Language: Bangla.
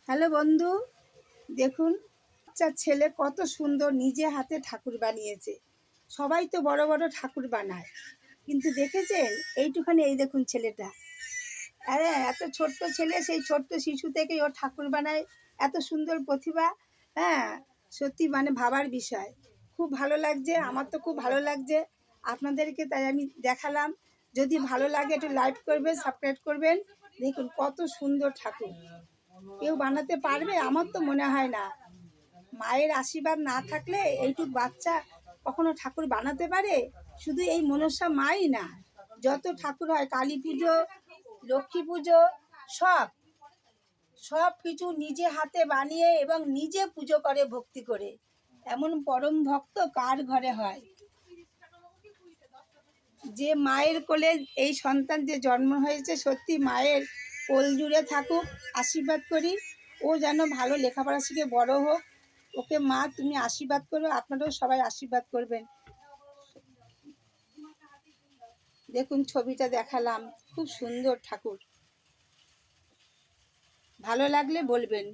হ্যালো বন্ধু, দেখুন বাচ্চা ছেলে কত সুন্দর নিজে হাতে ঠাকুর বানিয়েছে। সবাই তো বড় বড় ঠাকুর বানায়, কিন্তু দেখেছেন এইটুখানি, এই দেখুন ছেলেটা। আরে এত ছোট্ট ছেলে, সেই ছোট্ট শিশু থেকেই ও ঠাকুর বানায়, এত সুন্দর প্রতিভা। হ্যাঁ, সত্যি মানে ভাবার বিষয়। খুব ভালো লাগছে, আমার তো খুব ভালো লাগছে আপনাদেরকে, তাই আমি দেখালাম। যদি ভালো লাগে একটু লাইক করবেন, সাবস্ক্রাইব করবেন। দেখুন কত সুন্দর ঠাকুর, কেউ বানাতে পারবে? আমার তো মনে হয় না। মায়ের আশীর্বাদ না থাকলে এইটুক বাচ্চা কখনো ঠাকুর বানাতে পারে? শুধু এই মনসা মাই না, যত ঠাকুর হয়, কালী পুজো, লক্ষ্মী পুজো, সব সব কিছু নিজে হাতে বানিয়ে এবং নিজে পুজো করে ভক্তি করে। এমন পরম ভক্ত কার ঘরে হয়? যে মায়ের কোলে এই সন্তান যে জন্ম হয়েছে, সত্যি মায়ের কোল জুড়ে থাকুক, আশীর্বাদ করি। ও যেন ভালো লেখাপড়া শিখে বড় হোক। ওকে মা তুমি আশীর্বাদ করো, আপনারাও সবাই আশীর্বাদ করবেন। দেখুন ছবিটা দেখালাম, খুব সুন্দর ঠাকুর। ভালো লাগলে বলবেন।